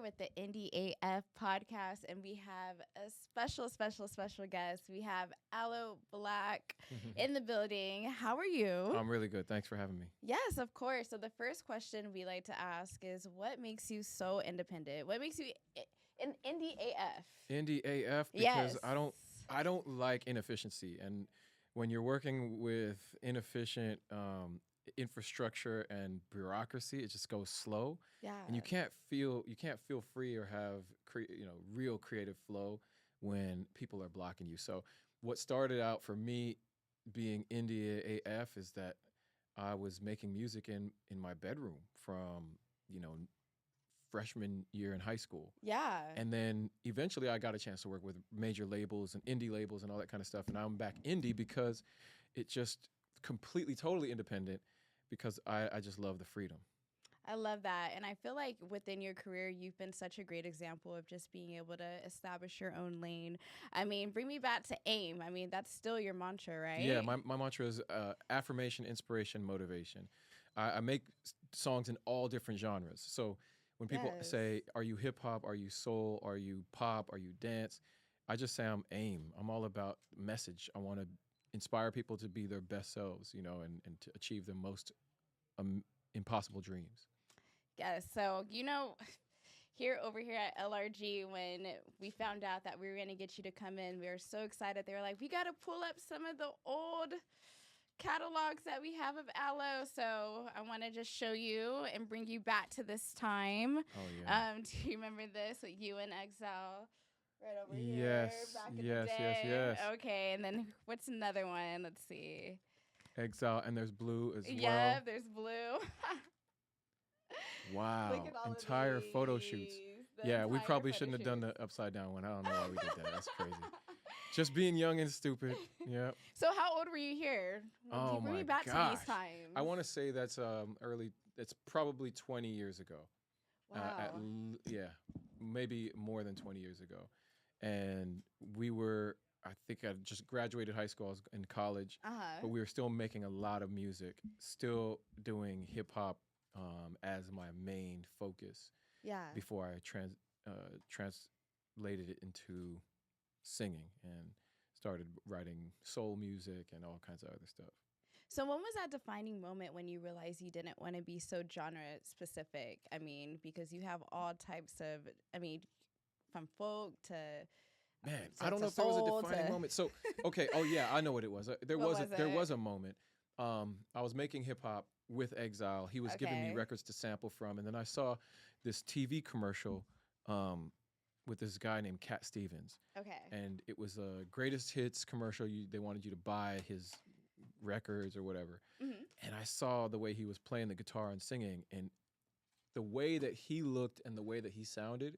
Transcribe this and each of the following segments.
with the Indie AF podcast, and we have a special guest. We have Aloe Blacc in the building. How are you? I'm really good. Thanks for having me. Yes, of course. So the first question we like to ask is, what makes you so independent? What makes you an Indie AF? Indie AF because I don't like inefficiency, and when you're working with inefficient infrastructure and bureaucracy, it just goes slow. Yeah. And you can't feel free or have real creative flow when people are blocking you. So what started out for me being Indie AF is that I was making music in my bedroom from freshman year in high school. Yeah. And then eventually I got a chance to work with major labels and indie labels and all that kind of stuff. And I'm back indie because it just completely, totally independent because I just love the freedom. I love that. And I feel like within your career, you've been such a great example of just being able to establish your own lane. I mean, bring me back to AIM. I mean, that's still your mantra, right? Yeah, my mantra is affirmation, inspiration, motivation. I make songs in all different genres. So when people say, are you hip hop? Are you soul? Are you pop? Are you dance? I just say I'm AIM. I'm all about message. I want to inspire people to be their best selves, and to achieve their most impossible dreams. Yes. So, over here at LRG, when we found out that we were going to get you to come in, we were so excited. They were like, we got to pull up some of the old catalogs that we have of Aloe. So I want to just show you and bring you back to this time. Oh, yeah. Do you remember this with you and Exile? Right over here. Yes, Back in yes, the day. yes. Okay, and then what's another one? Let's see. Exile, and there's blue as well. Yeah, there's blue. Wow. Look at all Entire of photo these. shoots. The Yeah, we entire probably photo shouldn't have done shoots. the upside down one. I don't know why we did that. That's crazy. Just being young and stupid. Yeah. So how old were you here? Oh Bring my me back to gosh. these times. I want to say that's early. It's probably 20 years ago. Wow. Maybe more than 20 years ago. And I think I just graduated high school. I was in college, but we were still making a lot of music, still doing hip hop as my main focus. Yeah. Before I translated it into singing and started writing soul music and all kinds of other stuff. So when was that defining moment when you realized you didn't want to be so genre specific? I mean, because you have all types of, from folk to Man, I don't know if there was a defining moment. So, okay, I know what it was. There was a moment. I was making hip hop with Exile. He was giving me records to sample from, and then I saw this TV commercial with this guy named Cat Stevens. Okay. And it was a greatest hits commercial. They wanted you to buy his records or whatever. Mm-hmm. And I saw the way he was playing the guitar and singing, and the way that he looked and the way that he sounded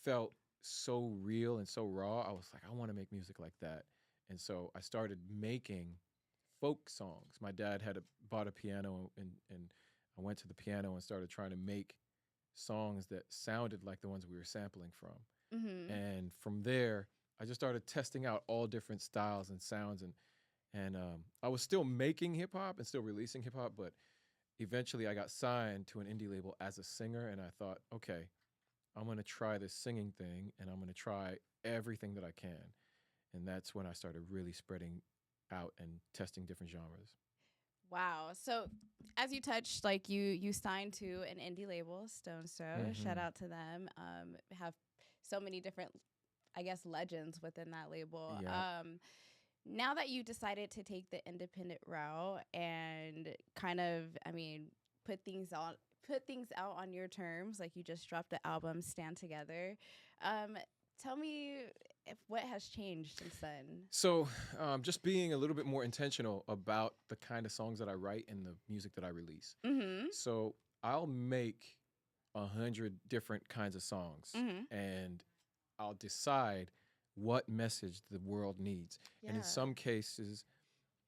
felt so real and so raw. I was like, I want to make music like that. And so I started making folk songs. My dad bought a piano, and I went to the piano and started trying to make songs that sounded like the ones we were sampling from. Mm-hmm. And from there, I just started testing out all different styles and sounds. And I was still making hip hop and still releasing hip hop, but eventually I got signed to an indie label as a singer, and I thought, okay, I'm going to try this singing thing, and I'm going to try everything that I can. And that's when I started really spreading out and testing different genres. Wow. So as you touched, like you signed to an indie label, Stone Throw. Mm-hmm. Shout out to them. Have so many different, I guess, legends within that label. Yeah. Now that you decided to take the independent route and kind of, put things out on your terms, like you just dropped the album Stand Together. Tell me what has changed since then. So just being a little bit more intentional about the kind of songs that I write and the music that I release. Mm-hmm. So I'll make 100 different kinds of songs, and I'll decide what message the world needs. Yeah. And in some cases,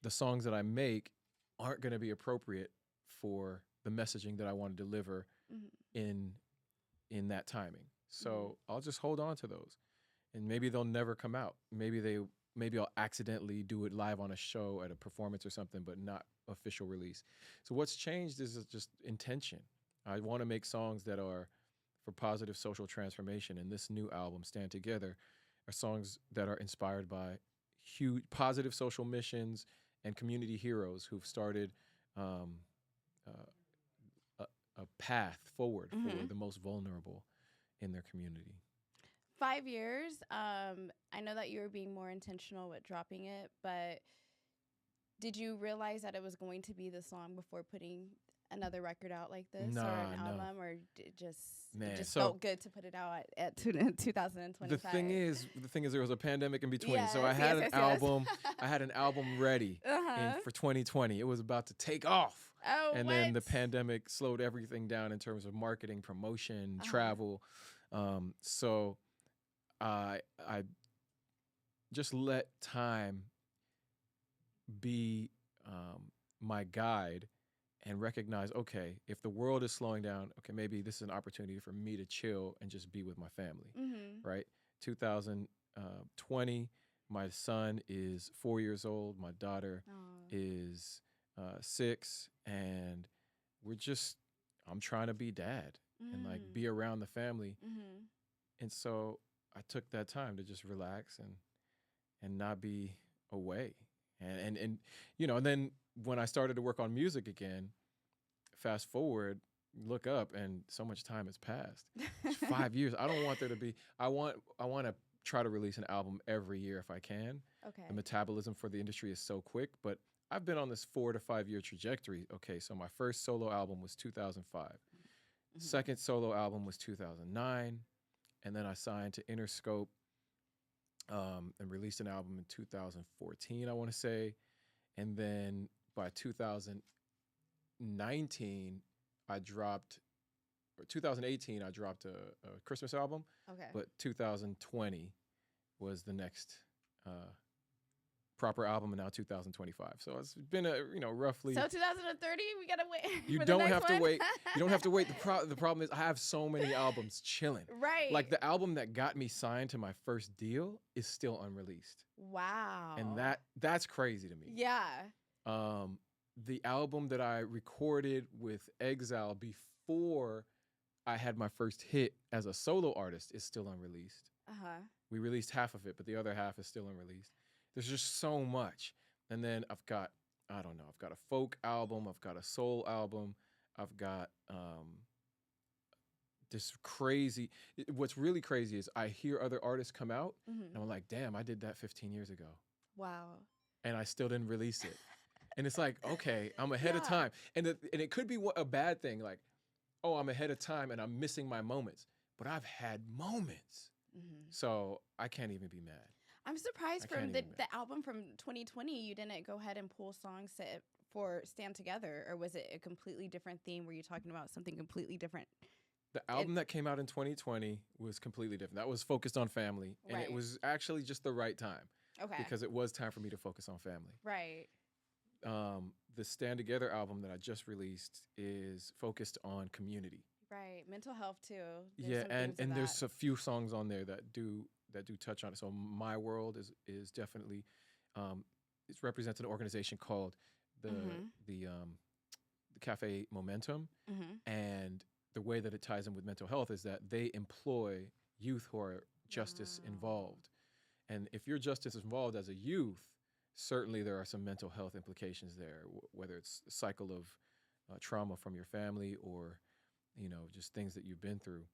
the songs that I make aren't going to be appropriate for the messaging that I want to deliver in that timing. So I'll just hold on to those, and maybe they'll never come out. Maybe I'll accidentally do it live on a show at a performance or something, but not official release. So what's changed is just intention. I want to make songs that are for positive social transformation. And this new album, Stand Together, are songs that are inspired by huge positive social missions and community heroes who've started a path forward for the most vulnerable in their community. 5 years. I know that you were being more intentional with dropping it, but did you realize that it was going to be this long before putting another record out like this or an album, or it just felt good to put it out at 2025? The thing is, there was a pandemic in between, so I had an album. I had an album ready for 2020. It was about to take off. Oh, and then the pandemic slowed everything down in terms of marketing, promotion, travel. So I just let time be my guide and recognize, okay, if the world is slowing down, okay, maybe this is an opportunity for me to chill and just be with my family, right? 2020, my son is 4 years old. My daughter is 6, and I'm trying to be dad and like be around the family. And so I took that time to just relax and not be away. And and then when I started to work on music again, fast forward, look up, and so much time has passed. It's 5 years. I don't want there to be. I want to try to release an album every year if I can. Okay. The metabolism for the industry is so quick, but I've been on this 4 to 5 year trajectory. Okay, so my first solo album was 2005. Second solo album was 2009, and then I signed to Interscope and released an album in 2014, I want to say. And then by 2019, I dropped, or 2018, I dropped a Christmas album. Okay. But 2020 was the next proper album, and now 2025. So it's been roughly. So 2030, we gotta wait. You for don't the next have to one? wait. You don't have to wait. The problem is I have so many albums chilling. Right. Like the album that got me signed to my first deal is still unreleased. Wow. And that's crazy to me. Yeah. The album that I recorded with Exile before I had my first hit as a solo artist is still unreleased. We released half of it, but the other half is still unreleased. There's just so much. And then I've got a folk album, I've got a soul album, I've got this crazy. What's really crazy is I hear other artists come out, and I'm like, damn, I did that 15 years ago. Wow. And I still didn't release it. And it's like, okay, I'm ahead of time. And it could be a bad thing, like, oh, I'm ahead of time and I'm missing my moments. But I've had moments. So I can't even be mad. I'm surprised from the album from 2020, you didn't go ahead and pull songs for Stand Together, or was it a completely different theme? Were you talking about something completely different? The album that came out in 2020 was completely different. That was focused on family, and it was actually just the right time. Okay. Because it was time for me to focus on family. Right. The Stand Together album that I just released is focused on community. Right. Mental health too. There's and there's a few songs on there that do touch on it. So My World is definitely it represents an organization called the Cafe Momentum, and the way that it ties in with mental health is that they employ youth who are justice involved. And if you're justice involved as a youth, certainly there are some mental health implications there, whether it's a cycle of trauma from your family or, just things that you've been through.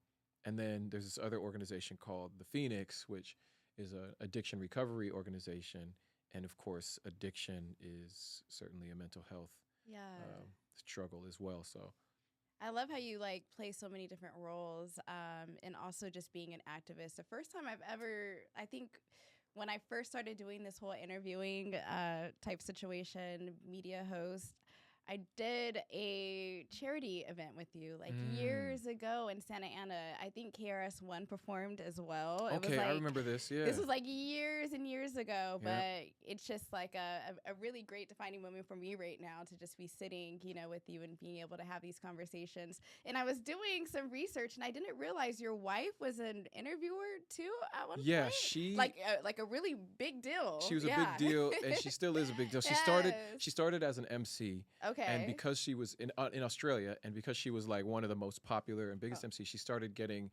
And then there's this other organization called The Phoenix, which is an addiction recovery organization. And of course, addiction is certainly a mental health struggle as well. So I love how you play so many different roles, and also just being an activist. The first time I think when I first started doing this whole interviewing type situation, media host, I did a charity event with you years ago in Santa Ana. I think KRS-One performed as well. Okay, I remember this, yeah. This was years and years ago, but it's just a really great defining moment for me right now to just be sitting, with you and being able to have these conversations. And I was doing some research, and I didn't realize your wife was an interviewer too at one point. Yeah, she like a really big deal. She was a big deal, and she still is a big deal. She started as an MC. Okay. And because she was in Australia, and because she was like one of the most popular and biggest MCs, she started getting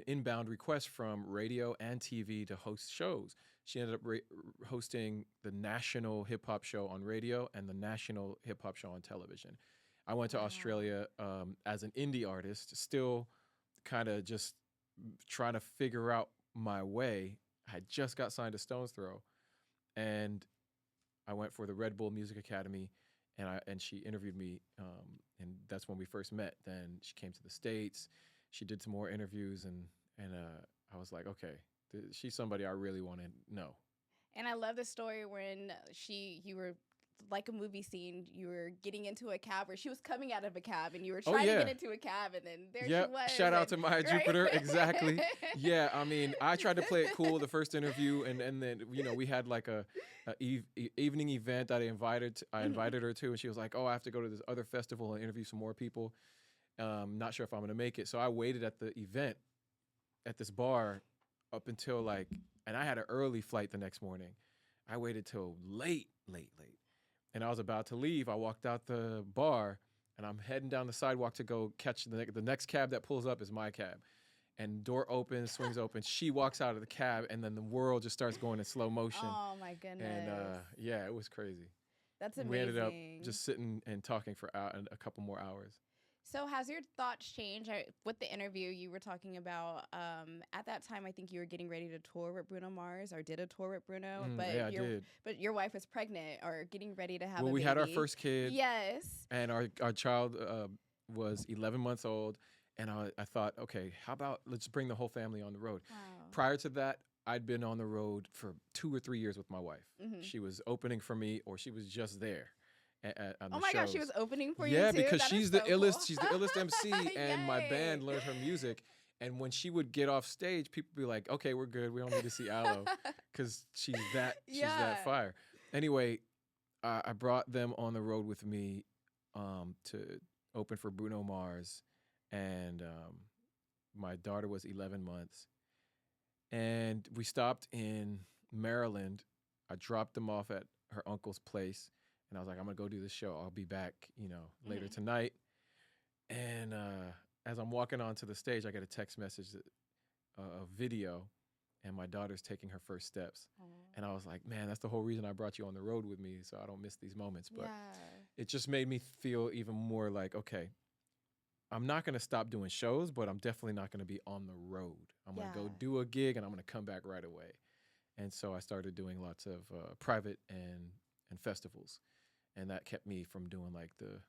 inbound requests from radio and TV to host shows. She ended up hosting the national hip hop show on radio and the national hip hop show on television. I went to Australia as an indie artist, still kind of just trying to figure out my way. I had just got signed to Stone's Throw, and I went for the Red Bull Music Academy, and she interviewed me, and that's when we first met. Then she came to the States. She did some more interviews, and I was like, okay, she's somebody I really want to know. And I love the story when you were like a movie scene. You were getting into a cab, or she was coming out of a cab, and you were trying to get into a cab, and then there she was. Shout out to Maya Jupiter, exactly. Yeah, I mean, I tried to play it cool the first interview, and then we had like a evening event that I invited her to, and she was like, oh, I have to go to this other festival and interview some more people. Not sure if I'm gonna make it, so I waited at the event at this bar up until and I had an early flight the next morning. I waited till late. And I was about to leave. I walked out the bar, and I'm heading down the sidewalk to go catch the next cab that pulls up is my cab. And door opens, swings open. She walks out of the cab, and then the world just starts going in slow motion. Oh, my goodness. And it was crazy. That's amazing. We ended up just sitting and talking for a couple more hours. So has your thoughts changed? With the interview you were talking about, at that time, I think you were getting ready to tour with Bruno Mars, or did a tour with Bruno. I did. But your wife was pregnant or getting ready to have a baby. We had our first kid. Yes. And our child was 11 months old. And I thought, okay, how about let's bring the whole family on the road. Wow. Prior to that, I'd been on the road for 2 or 3 years with my wife. Mm-hmm. She was opening for me, or she was just there. Oh my gosh, she was opening for you too? Yeah, because she's the illest. Cool. She's the illest MC, and my Yay. band learned her music. And when she would get off stage, people would be like, "Okay, we're good. We don't need to see Aloe," because she's that fire. Anyway, I brought them on the road with me to open for Bruno Mars, and my daughter was 11 months, and we stopped in Maryland. I dropped them off at her uncle's place. And I was like, I'm going to go do this show. I'll be back, later tonight. And as I'm walking onto the stage, I get a text message, a video, and my daughter's taking her first steps. And I was like, man, that's the whole reason I brought you on the road with me, so I don't miss these moments. But it just made me feel even more like, okay, I'm not going to stop doing shows, but I'm definitely not going to be on the road. I'm going to go do a gig, and I'm going to come back right away. And so I started doing lots of private and festivals. And that kept me from doing like the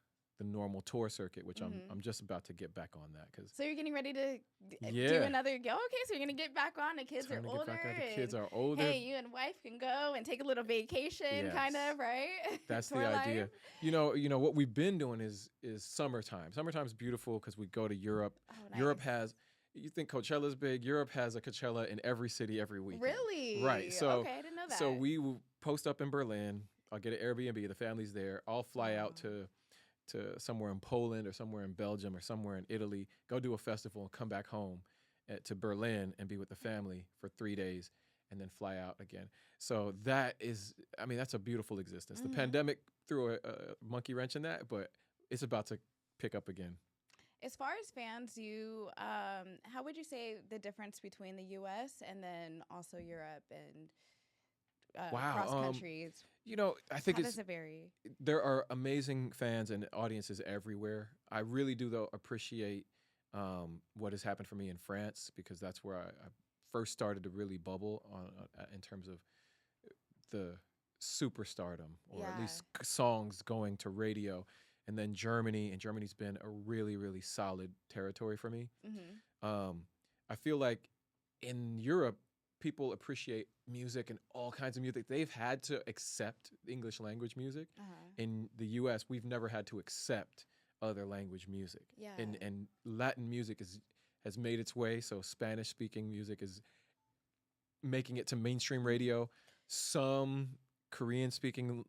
normal tour circuit, which I'm just about to get back on that. So you're getting ready to do another go? Okay, so you're going to get back on. The kids are older. The kids are older. Hey, you and wife can go and take a little vacation, kind of, right? That's the idea. You know what we've been doing is summertime. Summertime's beautiful because we go to Europe. Oh, nice. Europe has... You think Coachella's big? Europe has a Coachella in every city every week. Really? Right. So, okay, I didn't know that. So we will post up in Berlin. I'll get an Airbnb. The family's there. I'll fly out to somewhere in Poland or somewhere in Belgium or somewhere in Italy, go do a festival and come back home to Berlin and be with the family for 3 days and then fly out again. So that's a beautiful existence. The pandemic threw a monkey wrench in that, but it's about to pick up again. As far as fans, how would you say the difference between the U.S. and then also Europe and cross countries? I think how does it vary? There are amazing fans and audiences everywhere. I really do, though, appreciate what has happened for me in France, because that's where I first started to really bubble in terms of the superstardom, or at least songs going to radio. And then Germany, and Germany's been a really, really solid territory for me. Mm-hmm. I feel like in Europe, people appreciate music and all kinds of music. They've had to accept English language music. In the U.S., we've never had to accept other language music. Yeah. And Latin music has made its way, so Spanish-speaking music is making it to mainstream radio. Some Korean-speaking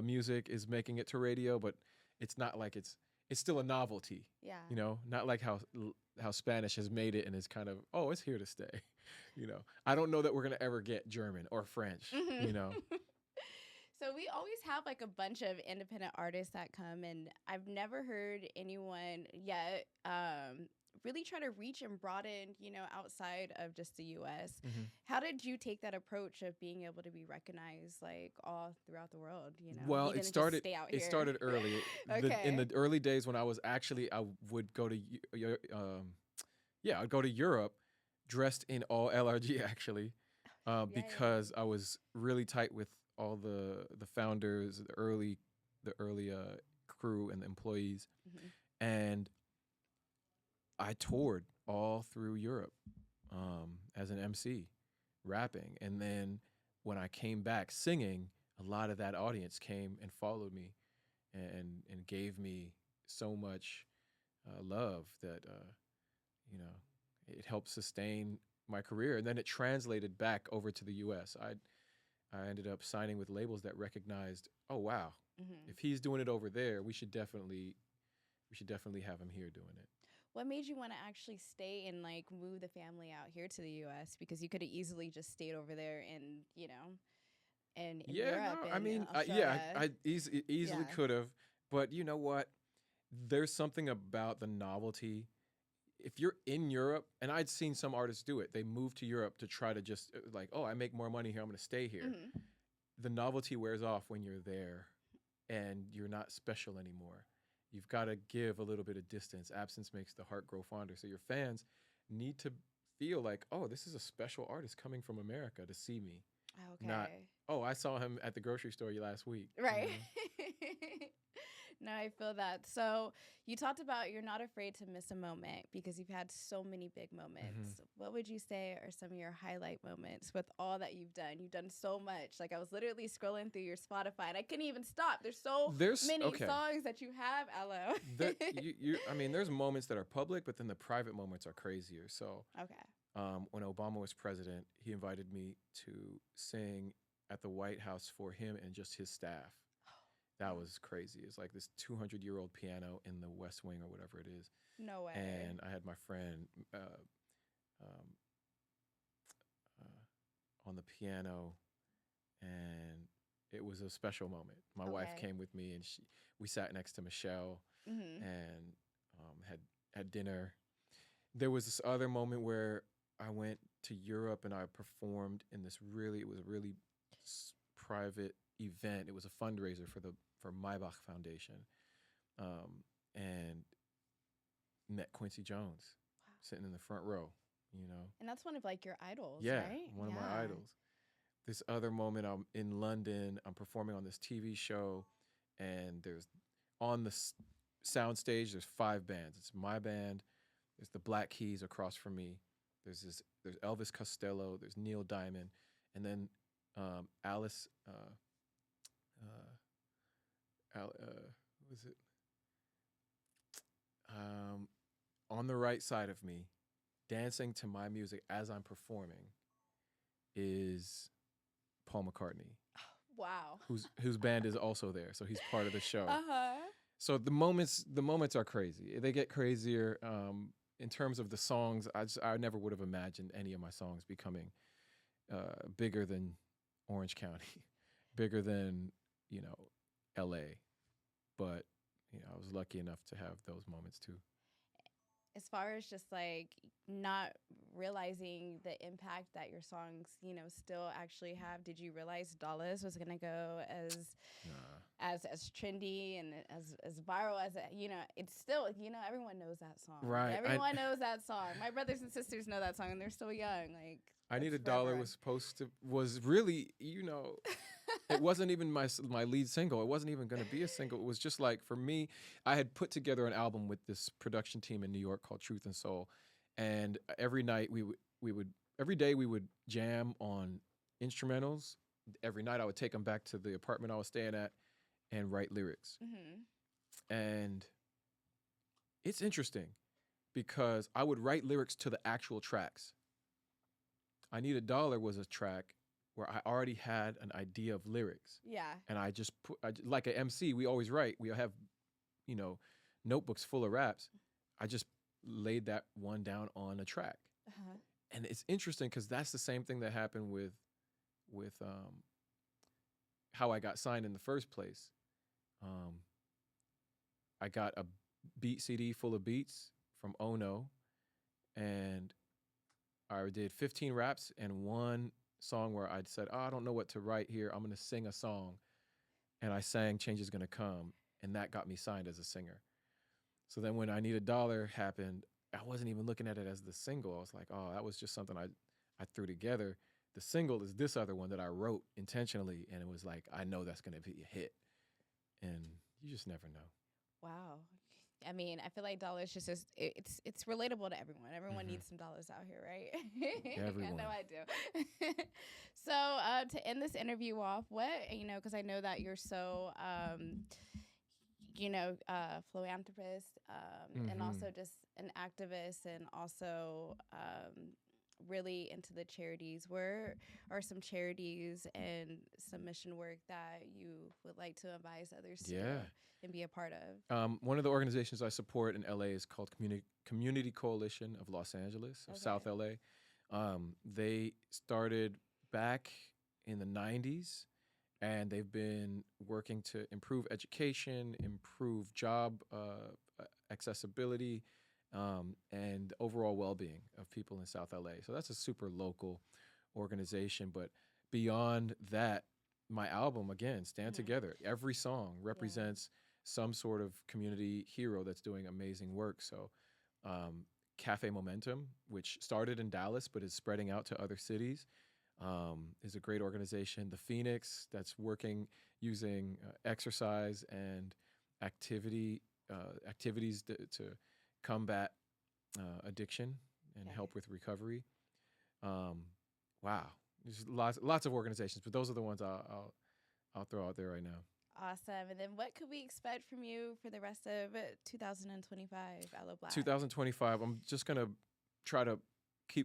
music is making it to radio, but it's not like it's still a novelty. Yeah. Not like how Spanish has made it and is kind of, it's here to stay. I don't know that we're going to ever get German or French, So So we always have like a bunch of independent artists that come, and I've never heard anyone yet really try to reach and broaden, outside of just the U.S. Mhm. How did you take that approach of being able to be recognized like all throughout the world? Well, You it didn't started. just stay out It here. started early. In Okay. the early days when I was actually, I would go to, yeah, I'd go to Europe, dressed in all LRG actually, Yay. because I was really tight with all the founders, the early crew and the employees, Mhm. and I toured all through Europe as an MC, rapping. And then when I came back singing, a lot of that audience came and followed me and gave me so much love that it helped sustain my career. And then it translated back over to the U.S. I ended up signing with labels that recognized, oh wow, Mhm. if he's doing it over there, we should definitely have him here doing it. What made you want to actually stay and like move the family out here to the U.S.? Because you could have easily just stayed over there in, in Yeah, no, Europe I and mean, Australia. I easily Yeah. could have, but you know what? There's something about the novelty. If you're in Europe, and I'd seen some artists do it, they move to Europe to try to just like, oh, I make more money here, I'm going to stay here. Hmm. The novelty wears off when you're there and you're not special anymore. You've got to give a little bit of distance. Absence makes the heart grow fonder. So your fans need to feel like, oh, this is a special artist coming from America to see me. Not, Okay. oh, I saw him at the grocery store last week. Right. No, I feel that. So you talked about you're not afraid to miss a moment because you've had so many big moments. What would you say are some of your highlight moments with all that you've done? You've done so much. Like I was literally scrolling through your Spotify and I couldn't even stop. There's so There's many okay. songs that you have, Aloe. I mean, there's moments that are public, but then the private moments are crazier. So Okay. when Obama was president, he invited me to sing at the White House for him and just his staff. That was crazy. It's like this 200-year-old piano in the West Wing or whatever it is. No way. And I had my friend um, on the piano, and it was a special moment. My wife Okay. came with me, and we sat next to Michelle Mm-hmm. and had dinner. There was this other moment where I went to Europe and I performed in it was a really private event. It was a fundraiser for Maybach Foundation, and met Quincy Jones sitting in the front row. And that's one of like your idols, Yeah, right? one of my idols. This other moment, I'm in London. I'm performing on this TV show, and there's on the sound stage. There's 5 bands. It's my band. There's the Black Keys across from me. There's Elvis Costello. There's Neil Diamond, and then Alice. What was it? On the right side of me, dancing to my music as I'm performing, is Paul McCartney, Wow. whose band is also there. So he's part of the show. Uh-huh. So the moments are crazy. They get crazier. In terms of the songs, I never would have imagined any of my songs becoming bigger than Orange County, bigger than L.A. But I was lucky enough to have those moments too. As far as just like not realizing the impact that your songs, still actually have, did you realize Dollars was gonna go as trendy and as viral as it's still, everyone knows that song. Right. Everyone knows that song. My brothers and sisters know that song and they're so young. Like I Need a that's Dollar forever. was really, it wasn't even my lead single. It wasn't even going to be a single. It was just like, for me, I had put together an album with this production team in New York called Truth and Soul, and every night every day we would jam on instrumentals. Every night I would take them back to the apartment I was staying at and write lyrics. Mm-hmm. And it's interesting because I would write lyrics to the actual tracks. I Need a Dollar was a track where I already had an idea of lyrics. Yeah. And I just like an MC, we always write. We have, notebooks full of raps. I just laid that one down on a track. Uh-huh. And it's interesting because that's the same thing that happened with how I got signed in the first place. I got a beat CD full of beats from Ono, and I did 15 raps and one song where I said, "Oh, I don't know what to write here. I'm going to sing a song." And I sang Change Is Gonna Come, and that got me signed as a singer. So then when I Need a Dollar happened, I wasn't even looking at it as the single. I was like, oh, that was just something I threw together. The single is this other one that I wrote intentionally, and it was like, I know that's going to be a hit. And you just never know. Wow. I mean, I feel like dollars just it's relatable to everyone. Everyone needs some dollars out here, right? Everyone. I know I do. So to end this interview off, what, because I know that you're so, philanthropist, and also just an activist, and also really into the charities. Where are some charities and some mission work that you would like to advise others to do and be a part of? One of the organizations I support in LA is called Community Coalition of Los Angeles, of South LA. They started back in the 90s, and they've been working to improve education, improve job accessibility, and overall well-being of people in South LA. So that's a super local organization. But beyond that, my album, again, Stand Together, every song represents some sort of community hero that's doing amazing work. So Cafe Momentum, which started in Dallas but is spreading out to other cities, is a great organization. The Phoenix, that's working using exercise and activities to combat addiction and help with recovery. Wow, there's lots of organizations, but those are the ones I'll throw out there right now. Awesome. And then what could we expect from you for the rest of 2025, Aloe Blacc? 2025, I'm just gonna try to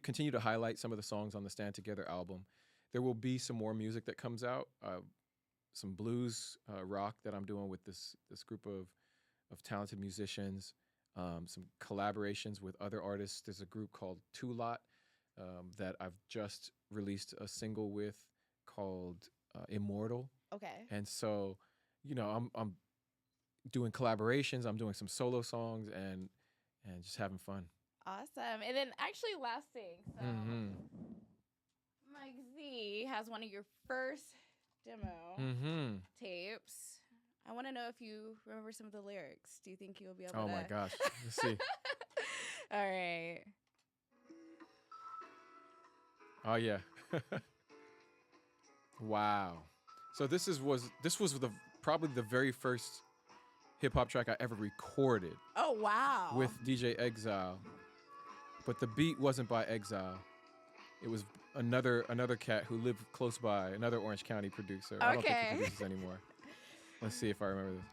continue to highlight some of the songs on the Stand Together album. There will be some more music that comes out, some blues rock that I'm doing with this group of talented musicians, some collaborations with other artists. There's a group called Two Lot that I've just released a single with called Immortal. Okay. And so, I'm doing collaborations, I'm doing some solo songs, and just having fun. Awesome. And then actually last thing, so Mike Z has one of your first demo tapes. I want to know if you remember some of the lyrics. Do you think you'll be able to? Oh my gosh. Let's see. All right. Oh yeah. Wow. So this was probably the very first hip hop track I ever recorded. Oh wow. With DJ Exile. But the beat wasn't by Exile. It was another cat who lived close by, another Orange County producer. I don't think he produces anymore. Let's see if I remember this.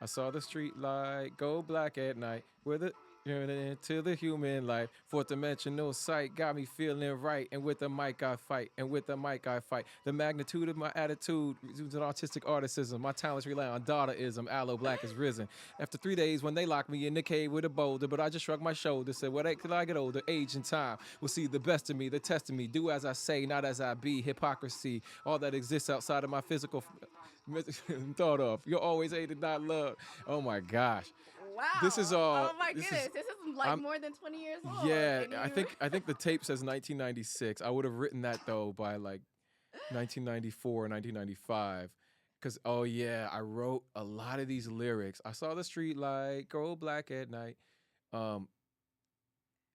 I saw the street light go black at night with it into the human life. Fourth dimensional sight got me feeling right. And with the mic I fight. And with the mic I fight. The magnitude of my attitude is an artistic articism. My talents rely on Dadaism. Aloe Blacc is risen. After 3 days when they locked me in the cave with a boulder, but I just shrugged my shoulders. Said, well, till I get older, age and time will see the best of me, the test of me. Do as I say, not as I be. Hypocrisy, all that exists outside of my physical thought of. You're always hated, not loved. Oh my gosh. Wow. This is all. Oh my goodness. This is like more than 20 years old. Yeah, I think the tape says 1996. I would have written that though by like 1994, 1995. Because, oh yeah, I wrote a lot of these lyrics. I saw the street light go black at night.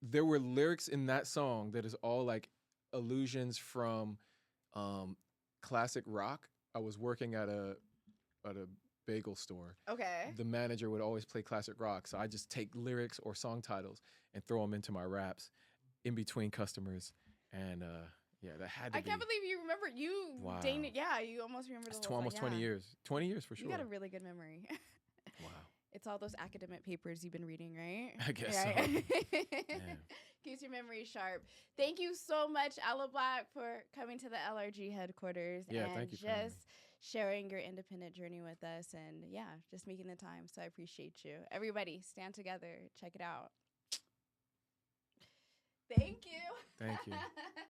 There were lyrics in that song that is all like allusions from classic rock. I was working at a bagel store. Okay. The manager would always play classic rock, so I just take lyrics or song titles and throw them into my raps in between customers. And that had to be. I can't believe you remember. Wow. Yeah, you almost remember the whole almost 20 years. 20 years for sure. You got a really good memory. Wow. It's all those academic papers you've been reading, right? I guess so. Keeps your memory sharp. Thank you so much, Aloe Blacc, for coming to the LRG headquarters and thank you for sharing your independent journey with us, and just making the time. So I appreciate you. Everybody, stand together. Check it out. Thank you. Thank you.